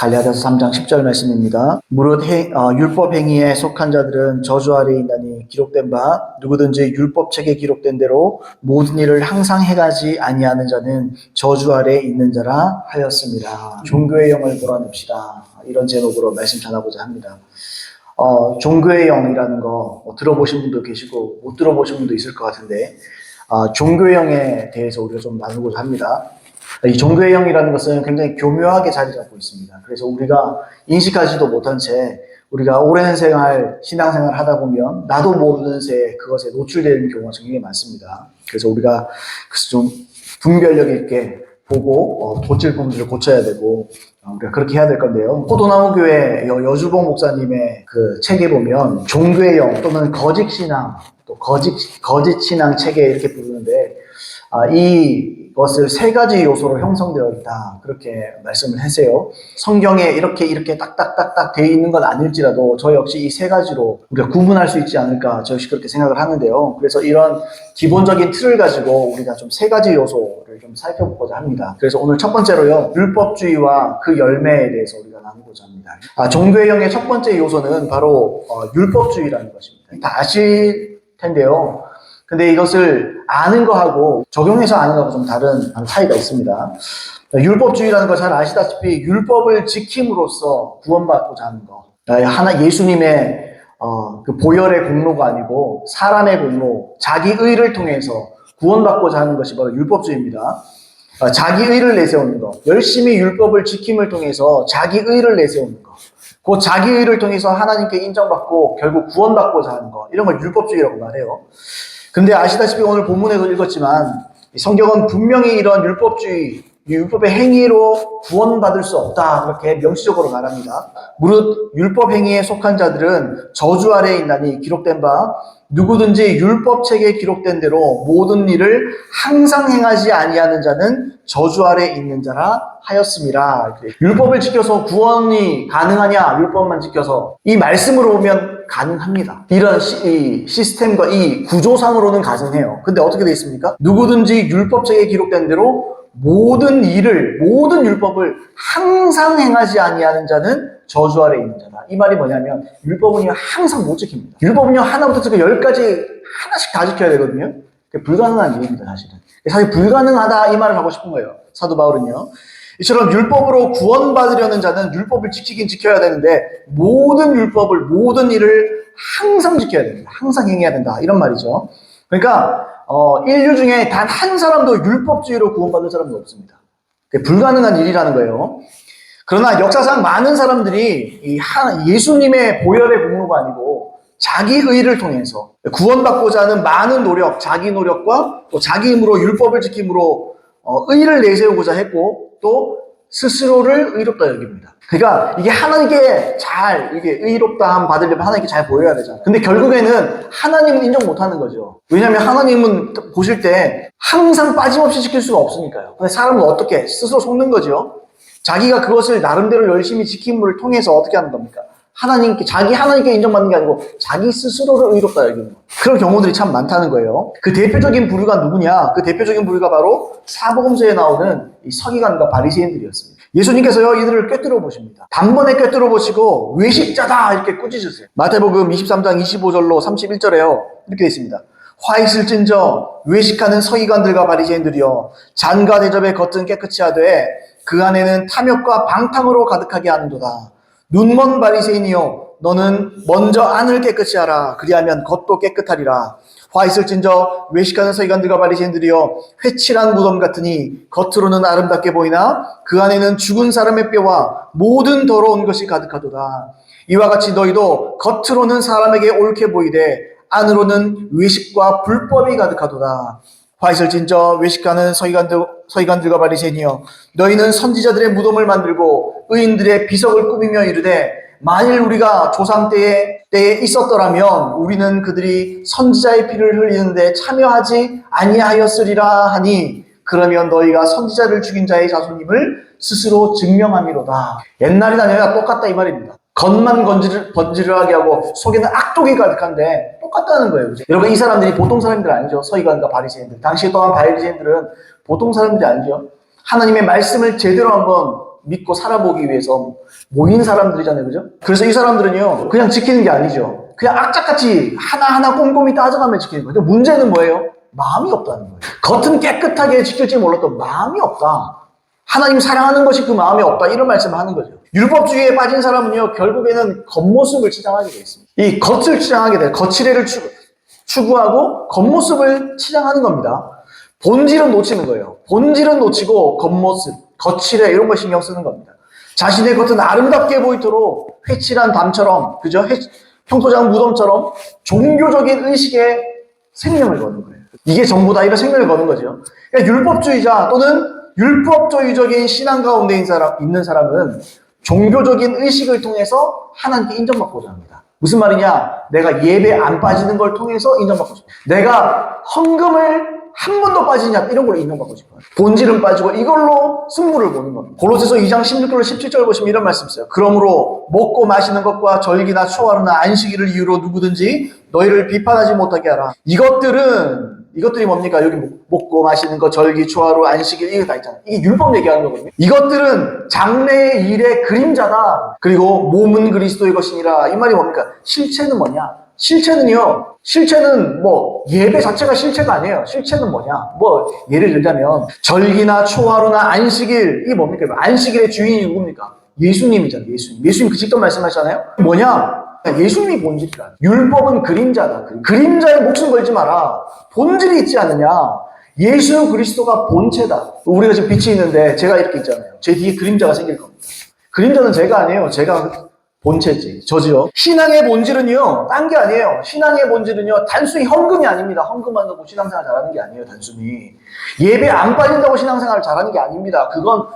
갈라디아서 3장 10절 말씀입니다. 무릇 율법 행위에 속한 자들은 저주 아래에 있나니 기록된 바 누구든지 율법책에 기록된 대로 모든 일을 항상 행하지 아니하는 자는 저주 아래에 있는 자라 하였습니다. 종교의 영을 몰아냅시다. 이런 제목으로 말씀 전하고자 합니다. 종교의 영이라는 거 들어보신 분도 계시고 못 들어보신 분도 있을 것 같은데 종교의 영에 대해서 우리가 좀 나누고자 합니다. 이 종교의 영이라는 것은 굉장히 교묘하게 자리 잡고 있습니다. 그래서 우리가 인식하지도 못한 채 우리가 오랜 신앙생활 하다 보면 나도 모르는 새 그것에 노출되는 경우가 굉장히 많습니다. 그래서 우리가 좀 분별력 있게 보고 고칠 부분들을 고쳐야 되고 우리가 그렇게 해야 될 건데요. 포도나무교회 여주봉 목사님의 그 책에 보면 종교의 영 또는 거짓신앙 또 거짓신앙 책에 이렇게 부르는데 이것을 세 가지 요소로 형성되어 있다. 그렇게 말씀을 하세요. 성경에 이렇게 딱딱딱딱 되어 있는 건 아닐지라도 저 역시 이 세 가지로 우리가 구분할 수 있지 않을까 저 역시 그렇게 생각을 하는데요. 그래서 이런 기본적인 틀을 가지고 우리가 좀 세 가지 요소를 좀 살펴보고자 합니다. 그래서 오늘 첫 번째로요. 율법주의와 그 열매에 대해서 우리가 나누고자 합니다. 종교의 영의 첫 번째 요소는 바로 율법주의라는 것입니다. 다 아실 텐데요. 근데 이것을 아는 거하고 적용해서 아는 거하고 좀 다른 차이가 있습니다. 율법주의라는 거 잘 아시다시피 율법을 지킴으로써 구원받고자 하는 거. 예수님의 그 보혈의 공로가 아니고 사람의 공로, 자기 의를 통해서 구원받고자 하는 것이 바로 율법주의입니다. 자기 의를 내세우는 거. 열심히 율법을 지킴을 통해서 자기 의를 내세우는 거. 그 자기 의를 통해서 하나님께 인정받고 결국 구원받고자 하는 거. 이런 걸 율법주의라고 말해요. 근데 아시다시피 오늘 본문에도 읽었지만 성경은 분명히 이런 율법의 행위로 구원받을 수 없다. 그렇게 명시적으로 말합니다. 무릇 율법 행위에 속한 자들은 저주 아래에 있나니 기록된 바 누구든지 율법책에 기록된 대로 모든 일을 항상 행하지 아니하는 자는 저주 아래에 있는 자라 하였습니다. 율법을 지켜서 구원이 가능하냐? 율법만 지켜서 이 말씀으로 보면 가능합니다. 이런 이 시스템과 이 구조상으로는 가능해요. 근데 어떻게 되어 있습니까? 누구든지 율법책에 기록된 대로 모든 율법을 항상 행하지 아니하는 자는 저주 아래에 있는 자다. 이 말이 뭐냐면 율법은요 항상 못 지킵니다. 율법은요 하나부터 10까지 하나씩 다 지켜야 되거든요. 불가능한 일입니다. 사실 불가능하다 이 말을 하고 싶은 거예요. 사도 바울은요. 이처럼 율법으로 구원받으려는 자는 율법을 지키긴 지켜야 되는데 모든 일을 항상 지켜야 됩니다. 항상 행해야 된다. 이런 말이죠. 그러니까 인류 중에 단 한 사람도 율법주의로 구원받을 사람도 없습니다. 불가능한 일이라는 거예요. 그러나 역사상 많은 사람들이 예수님의 보혈의 공로가 아니고 자기 의를 통해서 구원받고자 하는 많은 노력, 자기 노력과 또 자기 힘으로 율법을 지킴으로 의를 내세우고자 했고 또 스스로를 의롭다 여깁니다. 그러니까 이게 하나님께 이게 의롭다함 받으려면 하나님께 잘 보여야 되잖아요. 근데 결국에는 하나님은 인정 못하는 거죠. 왜냐하면 하나님은 보실 때 항상 빠짐없이 지킬 수가 없으니까요. 근데 사람은 어떻게 스스로 속는 거죠. 자기가 그것을 나름대로 열심히 지킴을 통해서 어떻게 하는 겁니까? 하나님께 인정받는 게 아니고 자기 스스로를 의롭다 여기는 거. 그런 경우들이 참 많다는 거예요. 그 대표적인 부류가 누구냐? 그 대표적인 부류가 바로 사복음서에 나오는 이 서기관과 바리새인들이었습니다. 예수님께서요 이들을 꿰뚫어 보십니다. 단번에 꿰뚫어 보시고 외식자다 이렇게 꾸짖으세요. 마태복음 23장 25절로 31절에요 이렇게 되어 있습니다. 화 있을진저 외식하는 서기관들과 바리새인들이여 잔과 대접의 겉은 깨끗이 하되 그 안에는 탐욕과 방탕으로 가득하게 하는도다. 눈먼 바리새인이여 너는 먼저 안을 깨끗이 하라. 그리하면 겉도 깨끗하리라. 화 있을진저 외식하는 서기관들과 바리새인들이여 회칠한 무덤 같으니 겉으로는 아름답게 보이나 그 안에는 죽은 사람의 뼈와 모든 더러운 것이 가득하도다. 이와 같이 너희도 겉으로는 사람에게 옳게 보이되 안으로는 외식과 불법이 가득하도다. 화 있을진저 외식하는 서기관들과 바리새인이여 너희는 선지자들의 무덤을 만들고 의인들의 비석을 꾸미며 이르되 만일 우리가 조상 때에 있었더라면 우리는 그들이 선지자의 피를 흘리는데 참여하지 아니하였으리라 하니 그러면 너희가 선지자를 죽인 자의 자손임을 스스로 증명함이로다. 옛날이나 똑같다 이 말입니다. 겉만 번지르하게 하고 속에는 악독이 가득한데 똑같다는 거예요. 그죠? 여러분 이 사람들이 보통 사람들 아니죠. 서기관과 바리새인들. 당시 또한 바리새인들은 보통 사람들이 아니죠. 하나님의 말씀을 제대로 한번 믿고 살아보기 위해서 모인 사람들이잖아요. 그죠? 그래서 이 사람들은요, 그냥 지키는 게 아니죠. 그냥 악착같이 하나하나 꼼꼼히 따져가며 지키는 거예요. 문제는 뭐예요? 마음이 없다는 거예요. 겉은 깨끗하게 지킬지 몰라도 마음이 없다. 하나님 사랑하는 것이 그 마음에 없다. 이런 말씀을 하는 거죠. 율법주의에 빠진 사람은요, 결국에는 겉모습을 치장하게 되어 있습니다. 이 겉을 치장하게 돼요. 거칠애를 추구하고 겉모습을 치장하는 겁니다. 본질은 놓치는 거예요. 본질은 놓치고 겉모습, 거칠애 이런 거 신경 쓰는 겁니다. 자신의 겉은 아름답게 보이도록 회칠한 담처럼, 그죠? 평토장 무덤처럼 종교적인 의식에 생명을 거는 거예요. 이게 전부 다 이런 생명을 거는 거죠. 그러니까 율법주의자 또는 율법주의적인 신앙 가운데 있는 사람은 종교적인 의식을 통해서 하나님께 인정받고자 합니다. 무슨 말이냐? 내가 예배 안 빠지는 걸 통해서 인정받고 싶어요. 내가 헌금을 한 번도 빠지냐? 이런 걸로 인정받고 싶어요. 본질은 빠지고 이걸로 승부를 보는 겁니다. 고로새서 2장 16절로 17절 보시면 이런 말씀 있어요. 그러므로 먹고 마시는 것과 절기나 초하루나 안식일을 이유로 누구든지 너희를 비판하지 못하게 하라. 이것들이 뭡니까? 여기 먹고 마시는 거, 절기, 초하루, 안식일 이거 다 있잖아요. 이게 율법 얘기하는 거거든요. 이것들은 장래의 일의 그림자다. 그리고 몸은 그리스도의 것이니라. 이 말이 뭡니까? 실체는 뭐냐? 실체는 뭐 예배 자체가 실체가 아니에요. 실체는 뭐냐? 뭐 예를 들자면 절기나 초하루나 안식일 이게 뭡니까? 안식일의 주인이 누굽니까? 예수님이잖아요. 예수님 그 직접 말씀하셨잖아요. 뭐냐? 예수님이 본질이다. 율법은 그림자다. 그림자에 목숨 걸지 마라. 본질이 있지 않느냐? 예수 그리스도가 본체다. 우리가 지금 빛이 있는데 제가 이렇게 있잖아요. 제 뒤에 그림자가 생길 겁니다. 그림자는 제가 아니에요. 제가 본체지. 저지요. 신앙의 본질은요, 딴 게 아니에요. 신앙의 본질은요, 단순히 헌금이 아닙니다. 헌금한다고 신앙생활 잘하는 게 아니에요, 단순히. 예배 안 빠진다고 신앙생활 잘하는 게 아닙니다. 그건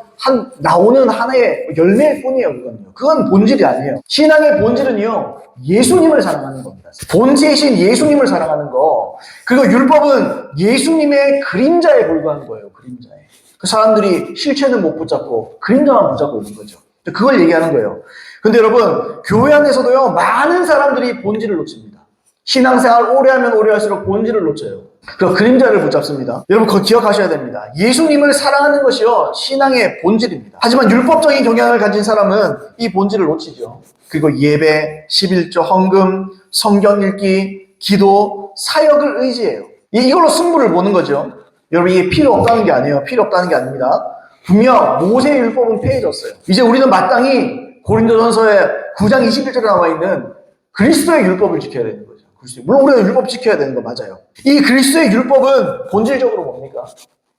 나오는 하나의 열매일 뿐이에요, 그건요. 그건 본질이 아니에요. 신앙의 본질은요, 예수님을 사랑하는 겁니다. 본체이신 예수님을 사랑하는 거. 그리고 율법은 예수님의 그림자에 불과한 거예요, 그림자에. 그 사람들이 실체는 못 붙잡고, 그림자만 붙잡고 있는 거죠. 그걸 얘기하는 거예요. 근데 여러분, 교회 안에서도요, 많은 사람들이 본질을 놓칩니다. 신앙생활 오래 하면 오래 할수록 본질을 놓쳐요. 그 그림자를 붙잡습니다. 여러분, 그거 기억하셔야 됩니다. 예수님을 사랑하는 것이요, 신앙의 본질입니다. 하지만 율법적인 경향을 가진 사람은 이 본질을 놓치죠. 그리고 예배, 11조, 헌금, 성경 읽기, 기도, 사역을 의지해요. 이걸로 승부를 보는 거죠. 여러분, 이게 필요 없다는 게 아니에요. 필요 없다는 게 아닙니다. 분명 모세의 율법은 폐해졌어요. 이제 우리는 마땅히 고린도전서에 9장 21절에 나와 있는 그리스도의 율법을 지켜야 되는 거죠. 물론 우리가 율법 지켜야 되는 거 맞아요. 이 그리스도의 율법은 본질적으로 뭡니까?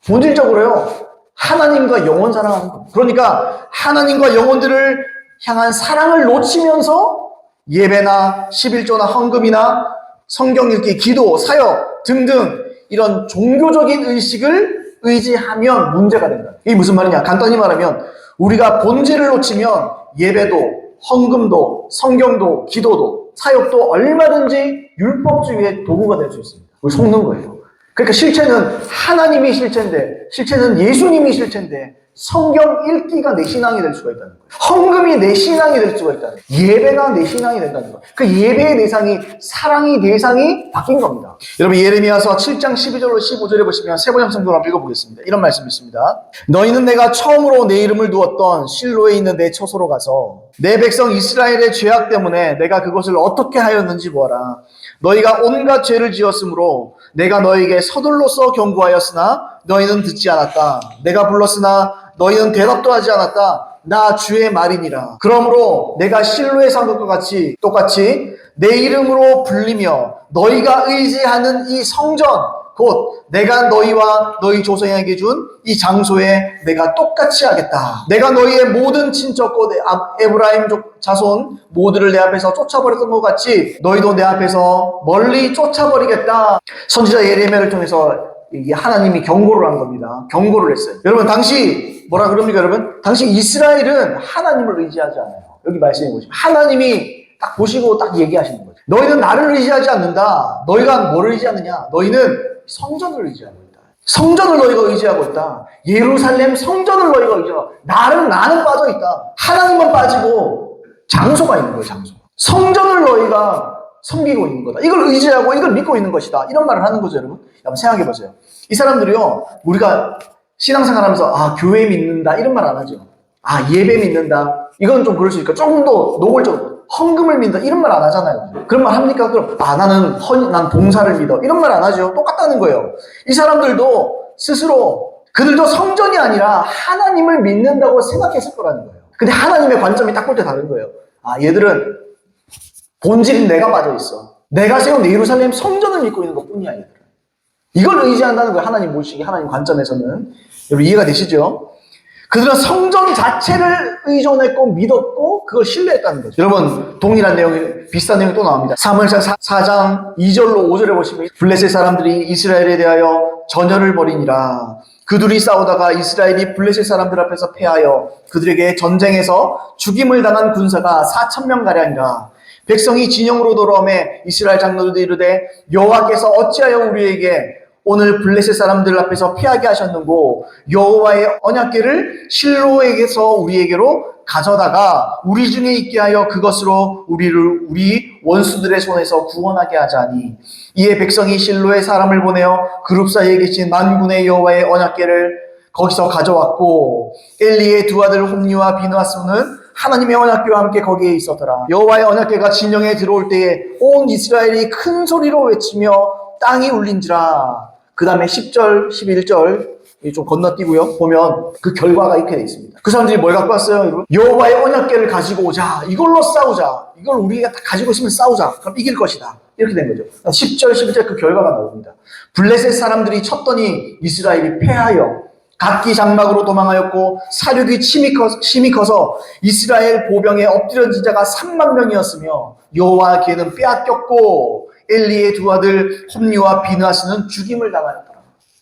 본질적으로요, 하나님과 영혼 사랑하는 겁니다. 그러니까 하나님과 영혼들을 향한 사랑을 놓치면서 예배나 11조나 헌금이나 성경 읽기, 기도, 사역 등등 이런 종교적인 의식을 의지하면 문제가 된다. 이게 무슨 말이냐? 간단히 말하면 우리가 본질을 놓치면 예배도, 헌금도, 성경도, 기도도, 사역도 얼마든지 율법주의의 도구가 될 수 있습니다. 우리 속는 거예요. 그러니까 실체는 하나님이 실체인데, 실체는 예수님이 실체인데, 성경 읽기가 내 신앙이 될 수가 있다는 거예요. 헌금이 내 신앙이 될 수가 있다는 거예요. 예배가 내 신앙이 된다는 거예요. 그 예배의 대상이, 사랑의 대상이 바뀐 겁니다. 여러분, 예레미야서 7장 12절로 15절에 보시면 세번역 성경을 한번 읽어보겠습니다. 이런 말씀이 있습니다. 너희는 내가 처음으로 내 이름을 두었던 실로에 있는 내 처소로 가서 내 백성 이스라엘의 죄악 때문에 내가 그것을 어떻게 하였는지 보아라. 너희가 온갖 죄를 지었으므로 내가 너희에게 서둘러서 경고하였으나 너희는 듣지 않았다. 내가 불렀으나 너희는 대답도 하지 않았다. 나 주의 말이니라. 그러므로 내가 실로에 산 것과 똑같이 내 이름으로 불리며 너희가 의지하는 이 성전, 곧 내가 너희와 너희 조상에게 준 이 장소에 내가 똑같이 하겠다. 내가 너희의 모든 친척 곧 에브라임 자손 모두를 내 앞에서 쫓아버렸던 것 같이 너희도 내 앞에서 멀리 쫓아버리겠다. 선지자 예레미야를 통해서 이게 하나님이 경고를 한 겁니다. 경고를 했어요. 여러분, 당시 뭐라 그럽니까, 여러분? 당시 이스라엘은 하나님을 의지하지 않아요. 여기 말씀해 보시면 하나님이 딱 보시고 딱 얘기하시는 거죠. 너희는 나를 의지하지 않는다. 너희가 뭐를 의지하느냐? 너희는 성전을 의지하고 있다. 성전을 너희가 의지하고 있다. 예루살렘 성전을 너희가 의지하고 있다. 나는 빠져 있다. 하나님만 빠지고 장소가 있는 거예요, 장소. 성전을 너희가 섬기고 있는 거다. 이걸 의지하고 이걸 믿고 있는 것이다. 이런 말을 하는 거죠, 여러분. 한번 생각해 보세요. 이 사람들이요, 우리가 신앙생활 하면서 교회 믿는다 이런 말 안 하죠. 예배 믿는다. 이건 좀 그럴 수 있을까? 조금 더 노골적으로. 헌금을 믿는다. 이런 말 안 하잖아요. 그런 말 합니까? 그럼, 난 봉사를 믿어. 이런 말 안 하죠. 똑같다는 거예요. 이 사람들도 스스로, 그들도 성전이 아니라 하나님을 믿는다고 생각했을 거라는 거예요. 근데 하나님의 관점이 딱 볼 때 다른 거예요. 얘들은 본질인 내가 빠져 있어. 내가 세운 예루살렘 성전을 믿고 있는 것 뿐이야, 얘들은. 이걸 의지한다는 거예요. 하나님 모시기, 하나님 관점에서는. 여러분 이해가 되시죠? 그들은 성전 자체를 의존했고 믿었고 그걸 신뢰했다는 거죠. 여러분 동일한 내용이 비슷한 내용이 또 나옵니다. 사무엘상 4장 2절로 5절에 보시면 블레셋 사람들이 이스라엘에 대하여 전열을 벌이니라. 그들이 싸우다가 이스라엘이 블레셋 사람들 앞에서 패하여 그들에게 전쟁에서 죽임을 당한 군사가 4,000명가량이라. 백성이 진영으로 돌아오매 이스라엘 장로들이 이르되 여호와께서 어찌하여 우리에게 오늘 블레셋 사람들 앞에서 피하게 하셨는고 여호와의 언약궤를 실로에게서 우리에게로 가져다가 우리 중에 있게 하여 그것으로 우리 원수들의 손에서 구원하게 하자니 이에 백성이 실로에 사람을 보내어 그룹 사이에 계신 만군의 여호와의 언약궤를 거기서 가져왔고 엘리의 두 아들 홈리와 비느하스는 하나님의 언약궤와 함께 거기에 있었더라. 여호와의 언약궤가 진영에 들어올 때에 온 이스라엘이 큰 소리로 외치며 땅이 울린지라. 그 다음에 10절, 11절 좀 건너뛰고요. 보면 그 결과가 이렇게 되어 있습니다. 그 사람들이 뭘 갖고 왔어요? 여러분? 여호와의 언약궤를 가지고 오자. 이걸로 싸우자. 이걸 우리가 가지고 있으면 싸우자. 그럼 이길 것이다. 이렇게 된 거죠. 10절, 11절 그 결과가 나옵니다. 블레셋 사람들이 쳤더니 이스라엘이 패하여 각기 장막으로 도망하였고 사륙이 심히 커서 이스라엘 보병에 엎드려진 자가 3만 명이었으며 여호와의 궤는 빼앗겼고 엘리의 두 아들 홈리와 비느하스는 죽임을 당하였더라.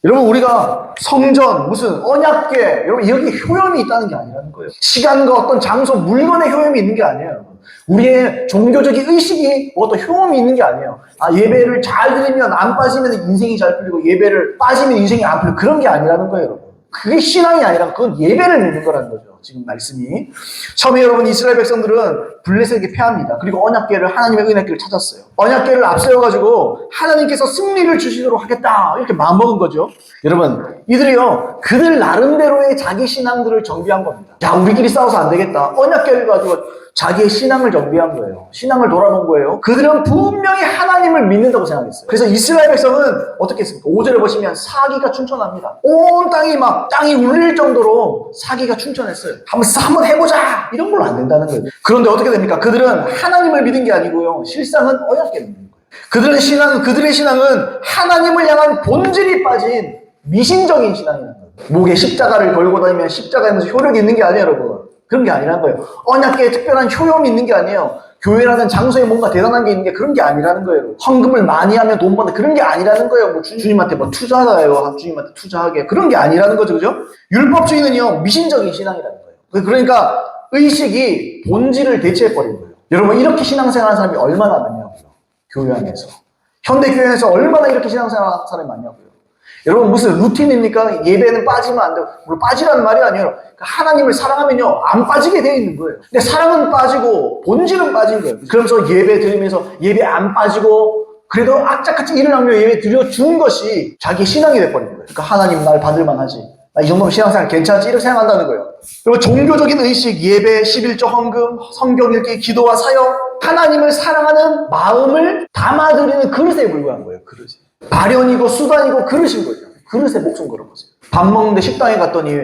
여러분 우리가 성전 무슨 언약궤 여러분 여기 효염이 있다는 게 아니라는 거예요. 시간과 어떤 장소 물건의 효염이 있는 게 아니에요. 우리의 종교적인 의식이 어떤 효험이 있는 게 아니에요. 예배를 잘 드리면 안 빠지면 인생이 잘 풀리고 예배를 빠지면 인생이 안 풀리고 그런 게 아니라는 거예요. 여러분. 그게 신앙이 아니라 그건 예배를 믿는 거라는 거죠. 지금 말씀이. 처음에 여러분 이스라엘 백성들은 블레셋에게 패합니다. 그리고 언약궤를 하나님의 언약궤를 찾았어요. 언약궤를 앞세워가지고 하나님께서 승리를 주시도록 하겠다 이렇게 마음먹은 거죠. 여러분 이들이요 그들 나름대로의 자기 신앙들을 정비한 겁니다. 야 우리끼리 싸워서 안 되겠다. 언약궤를 가지고 자기의 신앙을 정비한 거예요. 신앙을 돌아본 거예요. 그들은 분명히 하나님을 믿는다고 생각했어요. 그래서 이스라엘 백성은 어떻게 했습니까? 5절에 보시면 사기가 충천합니다. 온 땅이 울릴 정도로 사기가 충천했어요. 한번 해보자! 이런 걸로 안 된다는 거예요. 그런데 어떻게 됩니까? 그들은 하나님을 믿은 게 아니고요. 실상은 언약궤를 믿는 거예요. 그들의 신앙은 하나님을 향한 본질이 빠진 미신적인 신앙이라는 거예요. 목에 십자가를 걸고 다니면 십자가에서 효력이 있는 게 아니에요, 여러분. 그런 게 아니라는 거예요. 언약궤에 특별한 효용이 있는 게 아니에요. 교회라는 장소에 뭔가 대단한 게 있는 게 그런 게 아니라는 거예요. 헌금을 많이 하면 돈 받는 그런 게 아니라는 거예요. 주님한테 투자하요. 주님한테 투자하게. 그런 게 아니라는 거죠. 그죠? 율법주의는요, 미신적인 신앙이라는 거예요. 그러니까 의식이 본질을 대체해버린 거예요. 여러분, 이렇게 신앙생활 하는 사람이 얼마나 많냐고요. 교회 안에서. 현대교회 안에서 얼마나 이렇게 신앙생활 하는 사람이 많냐고요. 여러분 무슨 루틴입니까? 예배는 빠지면 안 돼요. 물론 빠지라는 말이 아니에요. 하나님을 사랑하면요 안 빠지게 되어 있는 거예요. 근데 사랑은 빠지고 본질은 빠진 거예요. 그러면서 예배 드리면서 예배 안 빠지고 그래도 악착같이 일어나며 예배 드려준 것이 자기 신앙이 돼버린 거예요. 그러니까 하나님 날 받을만 하지. 나 이 정도면 신앙생활 괜찮지? 이렇게 생각한다는 거예요. 그리고 종교적인 의식, 예배, 11조 헌금, 성경 읽기, 기도와 사역, 하나님을 사랑하는 마음을 담아드리는 그릇에 불과한 거예요. 그릇에. 발현이고 수단이고 그릇인 거죠. 그릇에 목숨 걸어보세요. 밥 먹는데 식당에 갔더니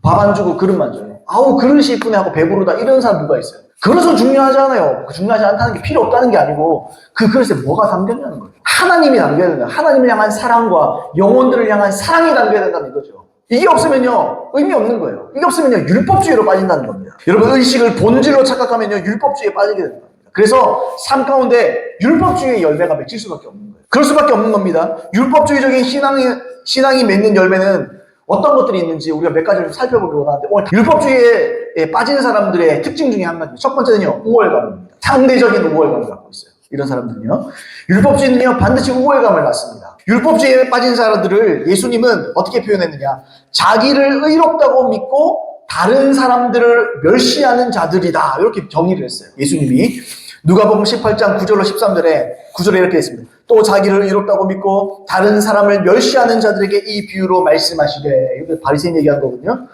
밥 안 주고 그릇만 줘요. 아우 그릇이 이쁘네 하고 배부르다 이런 사람 누가 있어요. 그릇은 중요하지 않아요. 중요하지 않다는 게 필요 없다는 게 아니고 그 그릇에 뭐가 담겼냐는 거예요. 하나님이 담겨야 된다. 하나님을 향한 사랑과 영혼들을 향한 사랑이 담겨야 된다는 거죠. 이게 없으면요 의미 없는 거예요. 이게 없으면요 율법주의로 빠진다는 겁니다. 여러분 의식을 본질로 착각하면요 율법주의에 빠지게 되는 겁니다. 그래서 삶 가운데 율법주의의 열매가 맺힐 수밖에 없는 거예요. 그럴 수밖에 없는 겁니다. 율법주의적인 신앙이 맺는 열매는 어떤 것들이 있는지 우리가 몇 가지를 살펴보기로 하는데 오늘 율법주의에 빠진 사람들의 특징 중에 한 가지. 첫 번째는요 우월감입니다. 상대적인 우월감을 갖고 있어요. 이런 사람들은요. 율법주의는요 반드시 우월감을 갖습니다. 율법주의에 빠진 사람들을 예수님은 어떻게 표현했느냐. 자기를 의롭다고 믿고 다른 사람들을 멸시하는 자들이다. 이렇게 정의를 했어요. 예수님이. 누가복음 18장 9절로 13절에 9절에 이렇게 했습니다. 또 자기를 의롭다고 믿고 다른 사람을 멸시하는 자들에게 이 비유로 말씀하시되. 이게 바리새인 얘기한 거거든요.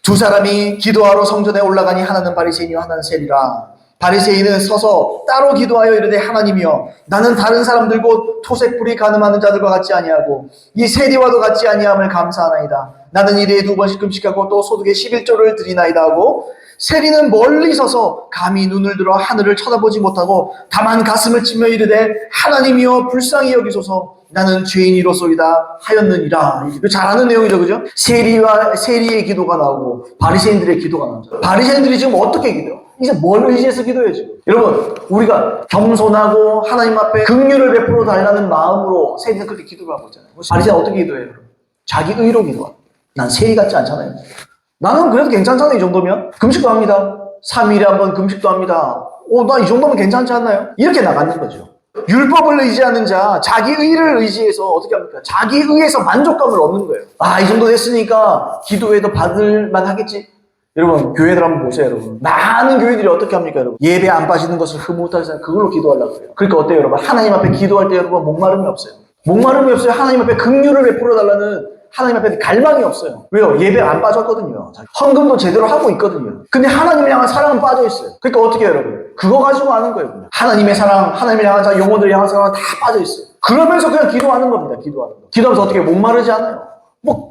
두 사람이 기도하러 성전에 올라가니 하나는 바리새인이요 하나는 세리라. 바리새인은 서서 따로 기도하여 이르되 하나님이여 나는 다른 사람들 곧 토색불이 가늠하는 자들과 같지 아니하고 이 세리와도 같지 아니함을 감사하나이다. 나는 일에 2번씩 금식하고 또 소득의 11조를 드리나이다 하고 세리는 멀리 서서 감히 눈을 들어 하늘을 쳐다보지 못하고 다만 가슴을 치며 이르되 하나님이여 불쌍히 여기소서 나는 죄인이로소이다 하였느니라. 이거 잘 아는 내용이죠, 그죠? 세리의 기도가 나오고 바리새인들의 기도가 나오죠. 바리새인들이 지금 어떻게 기도해요? 이제 뭘 의지해서 기도해요, 지금? 여러분, 우리가 겸손하고 하나님 앞에 긍휼을 베풀어 달라는 마음으로 세리는 그렇게 기도를 하고 있잖아요. 바리새인은 어떻게 기도해요, 여러분? 자기 의로 기도합니다. 난 세리 같지 않잖아요. 나는 그래도 괜찮잖아요, 이 정도면. 금식도 합니다. 3일에 한 번 금식도 합니다. 나 이 정도면 괜찮지 않나요? 이렇게 나가는 거죠. 율법을 의지하는 자, 자기 의를 의지해서 어떻게 합니까? 자기 의에서 만족감을 얻는 거예요. 이 정도 됐으니까 기도해도 받을만 하겠지? 여러분, 교회들 한번 보세요, 여러분. 많은 교회들이 어떻게 합니까, 여러분? 예배 안 빠지는 것을 흐뭇하지 않고 그걸로 기도하려고 해요. 그러니까 어때요, 여러분? 하나님 앞에 기도할 때 여러분 목마름이 없어요. 목마름이 없어요. 하나님 앞에 긍휼을 베풀어 달라는 하나님 앞에 갈망이 없어요. 왜요? 예배 안 빠졌거든요. 헌금도 제대로 하고 있거든요. 근데 하나님을 향한 사랑은 빠져 있어요. 그러니까 어떻게 해요, 여러분? 그거 가지고 하는 거예요. 그냥. 하나님의 사랑, 하나님을 향한 사랑, 영혼들을 향한 사랑은 다 빠져 있어요. 그러면서 그냥 기도하는 겁니다. 기도하는 거. 기도하면서 어떻게 목마르지 않아요?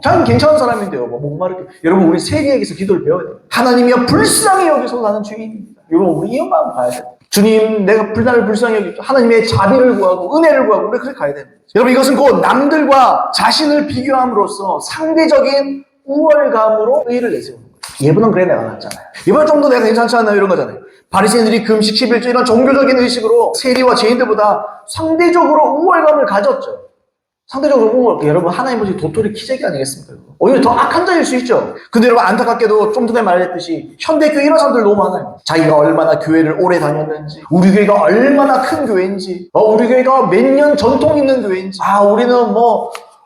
자기는 괜찮은 사람인데요. 목마르게. 여러분, 우리 세계에게서 기도를 배워야 돼요. 하나님이여 불쌍히 여기서 나는 죄인입니다. 여러분, 우리 이 마음 가야 돼요. 주님, 내가 나를 불쌍히 여기죠. 하나님의 자비를 구하고 은혜를 구하고 우리 그렇게 가야 됩니다. 여러분, 이것은 곧 남들과 자신을 비교함으로써 상대적인 우월감으로 의의를 내세우는 거예요. 얘보단 그래 내가 낫잖아요. 얘보다 좀 더 내가 괜찮지 않나요? 이런 거잖아요. 바리새인들이 금식 11조 이런 종교적인 의식으로 세리와 죄인들보다 상대적으로 우월감을 가졌죠. 상대적으로 우월. 여러분, 하나님 보시 도토리 키재기 아니겠습니까? 오히려 더 악한 자일 수 있죠. 근데 여러분, 안타깝게도 좀 전에 말했듯이 현대교회 이런 사람들 너무 많아요. 자기가 얼마나 교회를 오래 다녔는지, 우리 교회가 얼마나 큰 교회인지, 우리 교회가 몇 년 전통 있는 교회인지, 우리는